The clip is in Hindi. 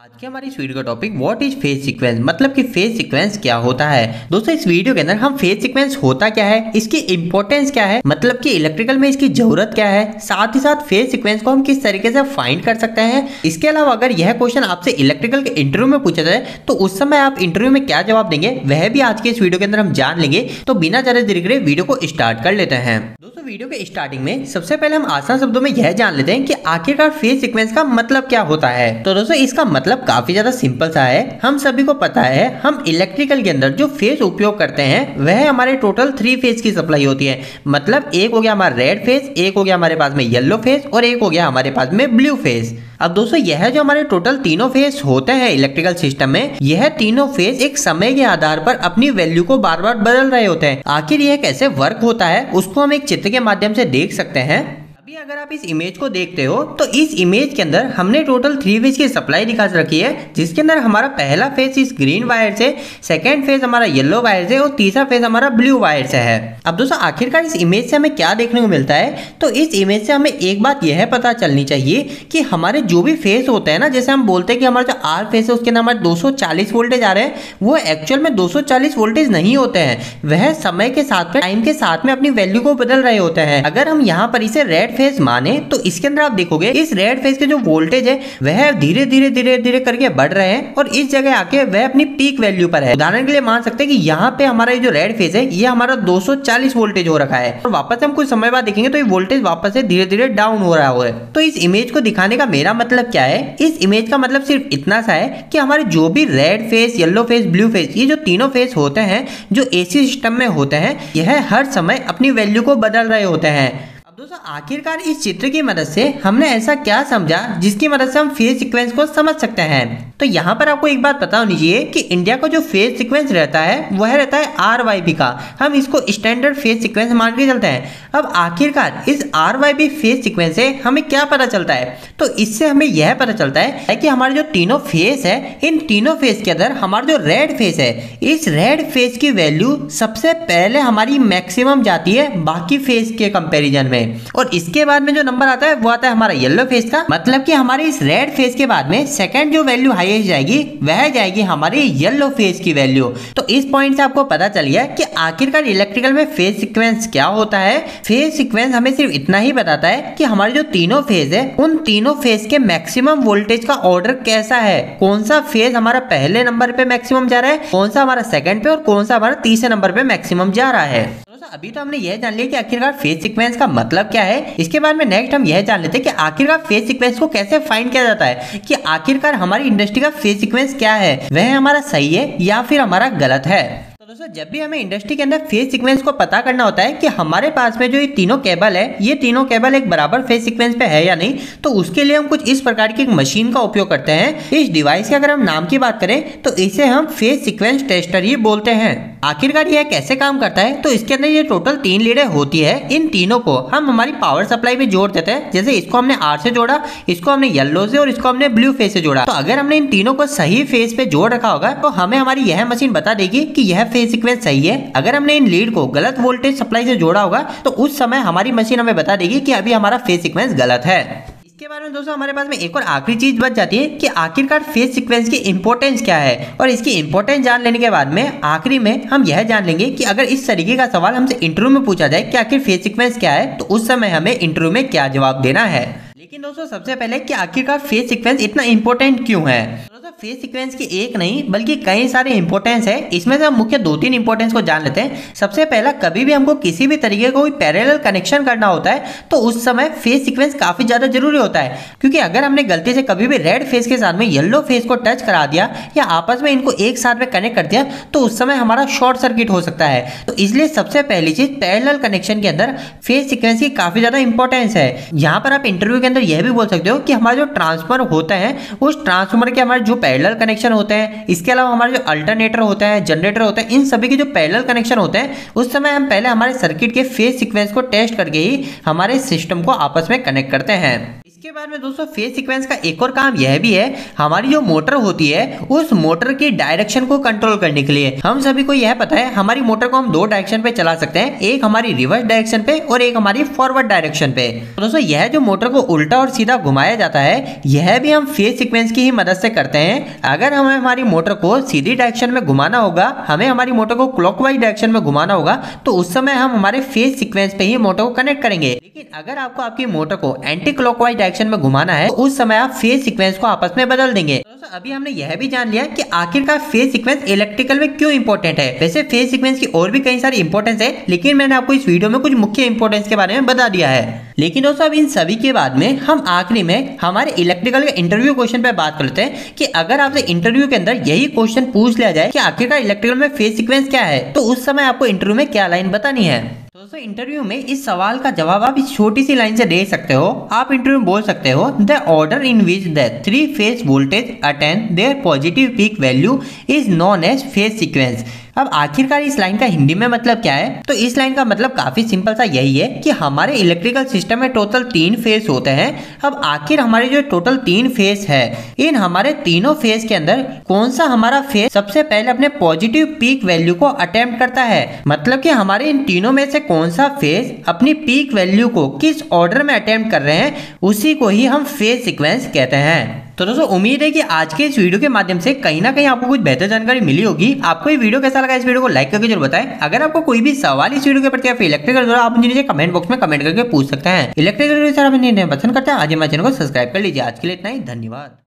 आज के हमारी इस वीडियो का topic what is phase sequence, मतलब कि फेज सीक्वेंस क्या होता है। दोस्तों इस वीडियो के अंदर हम फेज सीक्वेंस होता क्या है, इसकी इंपॉर्टेंस क्या है, मतलब कि इलेक्ट्रिकल में इसकी जरूरत क्या है, साथ ही साथ फेज सीक्वेंस को हम किस तरीके से फाइंड कर सकते हैं। इसके अलावा अगर यह क्वेश्चन आपसे इलेक्ट्रिकल के इंटरव्यू में पूछा जाए तो उस समय आप इंटरव्यू में क्या जवाब देंगे वह भी आज के इस वीडियो के अंदर हम जान लेंगे। तो बिना ज्यादा देरी करे वीडियो को स्टार्ट कर लेते हैं। दोस्तों वीडियो के स्टार्टिंग में सबसे पहले हम आसान शब्दों में यह जान लेते हैं कि आखिरकार फेज सीक्वेंस का मतलब क्या होता है। तो दोस्तों इसका मतलब काफी ज्यादा सिंपल सा है। हम सभी को पता है हम इलेक्ट्रिकल के अंदर जो फेज उपयोग करते हैं वह हमारे टोटल 3 फेज की सप्लाई होती है। मतलब एक हो गया हमारा रेड फेज, एक हो गया हमारे पास में येलो फेज और एक हो गया हमारे पास में ब्लू फेज। अब दोस्तों यह जो हमारे टोटल तीनों फेज होते हैं इलेक्ट्रिकल सिस्टम में, यह तीनों फेज एक समय के आधार पर अपनी वैल्यू को बार बार बदल रहे होते हैं। आखिर यह कैसे वर्क होता है उसको हम एक चित्र के माध्यम से देख सकते हैं। अभी अगर आप इस इमेज को देखते हो तो इस इमेज के अंदर हमने टोटल 3 फेज की सप्लाई दिखा रखी है, जिसके अंदर हमारा पहला फेज इस ग्रीन वायर से, सेकेंड फेज हमारा येलो वायर से और तीसरा फेज हमारा ब्लू वायर से है। अब दोस्तों आखिरकार इस इमेज से हमें क्या देखने को मिलता है, तो इस इमेज से हमें एक बात यह पता चलनी चाहिए कि हमारे जो भी फेज होते हैं ना, जैसे हम बोलते हैं कि हमारा जो आर फेज है उसके अंदर हमारे 240 वोल्टेज आ रहे हैं, वो एक्चुअल में 240 वोल्टेज नहीं होते हैं। वह समय के साथ में, टाइम के साथ में अपनी वैल्यू को बदल रहे होते हैं। अगर हम यहाँ पर इसे रेड फेज माने तो इसके अंदर आप देखोगे इस रेड फेज के जो वोल्टेज है वह धीरे धीरे धीरे धीरे करके बढ़ रहे हैं और इस जगह आके वह अपनी पीक वैल्यू पर है। उदाहरण के लिए मान सकते हैं कि यहाँ पे हमारा जो रेड फेज है ये हमारा 240 वोल्टेज हो रखा है और वापस हम कुछ समय बाद देखेंगे तो ये वोल्टेज वापस से धीरे धीरे डाउन हो रहा है। तो इस इमेज को दिखाने का मेरा मतलब क्या है, इस इमेज का मतलब सिर्फ इतना सा है कि हमारे जो भी red phase, yellow phase, blue phase, ये जो तीनों फेज होते हैं जो एसी सिस्टम में होते हैं, यह हर समय अपनी वैल्यू को बदल रहे होते हैं। दोस्तों आखिरकार इस चित्र की मदद से हमने ऐसा क्या समझा जिसकी मदद से हम फेज सीक्वेंस को समझ सकते हैं। तो यहाँ पर आपको एक बात पता होनी चाहिए कि इंडिया का जो फेज सीक्वेंस रहता है वह रहता है RYB का। हम इसको स्टैंडर्ड फेज सीक्वेंस मान के चलते हैं। अब आखिरकार इस RYB फेज सीक्वेंस से हमें क्या पता चलता है, तो इससे हमें यह पता चलता है कि हमारे जो तीनों फेज है, इन तीनों फेज के अंदर हमारा जो रेड फेज है, इस रेड फेज की वैल्यू सबसे पहले हमारी मैक्सिमम जाती है बाकी फेज के कंपेरिजन में, और इसके बाद में जो नंबर आता है वो आता है हमारा येलो फेज का। मतलब कि हमारे इस रेड फेज के बाद में सेकंड जो वैल्यू हाईएस्ट जाएगी वह जाएगी हमारे येलो फेज की वैल्यू। तो इस पॉइंट से आपको पता चल गया कि आखिरकार इलेक्ट्रिकल में फेज सीक्वेंस क्या होता है। फेज सीक्वेंस हमें सिर्फ इतना ही बताता है कि हमारे जो तीनों फेज है उन तीनों फेज के मैक्सिमम वोल्टेज का ऑर्डर कैसा है, कौन सा फेज हमारा पहले नंबर पे मैक्सिमम जा रहा है, कौन सा हमारा सेकंड पे और कौन सा हमारा तीसरे नंबर पे मैक्सिमम जा रहा है। अभी तो हमने यह जान लिया कि आखिरकार फेज सीक्वेंस का मतलब क्या है। इसके बाद में नेक्स्ट हम यह जान लेते हैं कि आखिरकार फेज सीक्वेंस को कैसे फाइंड किया जाता है, कि आखिरकार हमारी इंडस्ट्री का फेज सीक्वेंस क्या है, वह हमारा सही है या फिर हमारा गलत है। दोस्तों जब भी हमें इंडस्ट्री के अंदर फेज सीक्वेंस को पता करना होता है कि हमारे पास में जो ये तीनों केबल है, ये तीनों केबल एक बराबर फेज सीक्वेंस पे है या नहीं, तो उसके लिए हम कुछ इस प्रकार की एक मशीन का उपयोग करते हैं। इस डिवाइस के अगर हम नाम की बात करें तो इसे हम फेज सीक्वेंस टेस्टर ही बोलते हैं। आखिरकार यह कैसे काम करता है, तो इसके अंदर ये टोटल 3 लीडें होती है। इन तीनों को हम हमारी पावर सप्लाई में जोड़ देते हैं। जैसे इसको हमने R से जोड़ा, इसको हमने येलो से और इसको हमने ब्लू फेज से जोड़ा। तो अगर हमने इन तीनों को सही फेज पे जोड़ रखा होगा तो हमें हमारी यह मशीन बता देगी कि यह फेज सीक्वेंस सही है। अगर हमने इन लीड को गलत वोल्टेज सप्लाई से जोड़ा होगा तो उस समय हमारी मशीन हमें बता देगी कि अभी हमारा फेज सीक्वेंस गलत है। इसके बारे में दोस्तों हमारे पास में एक और आखिरी चीज बच जाती है कि आखिरकार फेज सीक्वेंस की इंपॉर्टेंस क्या है, और इसकी इंपॉर्टेंस जान लेने के बाद में आखिरी में हम यह जान लेंगे कि अगर इस तरीके का सवाल हमसे इंटरव्यू में पूछा जाए कि आखिर फेज सीक्वेंस क्या है, तो उस समय हमें इंटरव्यू में क्या जवाब देना है। लेकिन दोस्तों सबसे पहले कि आखिरकार फेज सीक्वेंस इतना इंपॉर्टेंट क्यों है। दोस्तों फेज सीक्वेंस की एक नहीं बल्कि कई सारे इंपॉर्टेंस है। इसमें से हम मुख्य 2-3 इंपॉर्टेंस को जान लेते हैं। सबसे पहला, कभी भी हमको किसी भी तरीके का कोई पैरेलल कनेक्शन करना होता है तो उस समय फेज सीक्वेंस काफी ज्यादा जरूरी होता है, क्योंकि अगर हमने गलती से कभी भी रेड फेज के साथ में येलो फेज को टच करा दिया या आपस में इनको एक साथ में कनेक्ट कर दिया तो उस समय हमारा शॉर्ट सर्किट हो सकता है। तो इसलिए सबसे पहली चीज, पैरेलल कनेक्शन के अंदर फेज सीक्वेंस की काफी ज्यादा इंपॉर्टेंस है। यहाँ पर आप इंटरव्यू के अंदर यह भी बोल सकते हो कि हमारे जो ट्रांसफार्मर होते हैं उस ट्रांसफार्मर के हमारे जो पैरेलल कनेक्शन होते हैं, इसके अलावा हमारे जो अल्टरनेटर होते हैं, जनरेटर होते हैं, इन सभी के जो पैरेलल कनेक्शन होते हैं उस समय हम पहले हमारे सर्किट के फेज सीक्वेंस को टेस्ट करके ही हमारे सिस्टम को आपस में कनेक्ट करते हैं। इसके बाद में दोस्तों फेज सीक्वेंस का एक और काम यह भी है, हमारी जो मोटर होती है उस मोटर की डायरेक्शन को कंट्रोल करने के लिए। हम सभी को यह पता है हमारी मोटर को हम दो डायरेक्शन पे चला सकते हैं, एक हमारी रिवर्स डायरेक्शन पे और एक हमारी फॉरवर्ड डायरेक्शन पे। तो दोस्तों यह जो मोटर को उल्टा और सीधा घुमाया जाता है यह भी हम फेज सीक्वेंस की ही मदद से करते हैं। अगर हमें हमारी मोटर को सीधी डायरेक्शन में घुमाना होगा, हमें हमारी मोटर को क्लॉकवाइज डायरेक्शन में घुमाना होगा, तो उस समय हम हमारे फेज सीक्वेंस पे ही मोटर को कनेक्ट करेंगे। लेकिन अगर आपको आपकी मोटर को एंटी क्लॉकवाइज डायरेक्शन में घुमाना है तो उस समय आप फेज सीक्वेंस को आपस में बदल देंगे। दोस्तों अभी हमने यह भी जान लिया कि आखिरकार फेज सीक्वेंस इलेक्ट्रिकल में क्यों इंपॉर्टेंट है। वैसे फेज सीक्वेंस की और भी कई सारी इंपॉर्टेंस है, लेकिन मैंने आपको इस वीडियो में कुछ मुख्य इंपॉर्टेंस के बारे में बता दिया है। लेकिन दोस्तों अब इन सभी के बाद में हम आखिरी में हमारे इलेक्ट्रिकल के इंटरव्यू क्वेश्चन पे बात करते हैं कि अगर आपसे इंटरव्यू के अंदर यही क्वेश्चन पूछ लिया जाए कि आखिरकार इलेक्ट्रिकल में फेज सीक्वेंस क्या है, तो उस समय आपको इंटरव्यू में क्या लाइन बतानी है। दोस्तों इंटरव्यू में इस सवाल का जवाब आप इस छोटी सी लाइन से दे सकते हो। आप इंटरव्यू में बोल सकते हो the order in which the three phase voltage attain their positive peak value is known as phase sequence. अब आखिरकार इस लाइन का हिंदी में मतलब क्या है, तो इस लाइन का मतलब काफी सिंपल सा यही है कि हमारे इलेक्ट्रिकल सिस्टम में टोटल 3 फेज होते हैं। अब आखिर हमारे जो टोटल 3 फेज है, इन हमारे तीनों फेज के अंदर कौन सा हमारा फेज सबसे पहले अपने पॉजिटिव पीक वैल्यू को अटेम्प्ट करता है। मतलब कि हमारे इन तीनों में से कौन सा फेज अपनी पीक वैल्यू को किस ऑर्डर में अटेम्प्ट कर रहे हैं, उसी को ही हम फेज सीक्वेंस कहते हैं। तो दोस्तों उम्मीद है कि आज के इस वीडियो के माध्यम से कहीं ना कहीं आपको कुछ बेहतर जानकारी मिली होगी। आपको ये वीडियो कैसा लगा, इस वीडियो को लाइक करके जरूर बताएं। अगर आपको कोई भी सवाल इस वीडियो के प्रति या फिर इलेक्ट्रिकल द्वारा आप मुझे नीचे कमेंट बॉक्स में कमेंट करके पूछ सकते हैं। इलेक्ट्रिकल पसंद करते हैं आज हमारे चैनल को सब्सक्राइब कर लीजिए। आज के लिए इतना ही, धन्यवाद।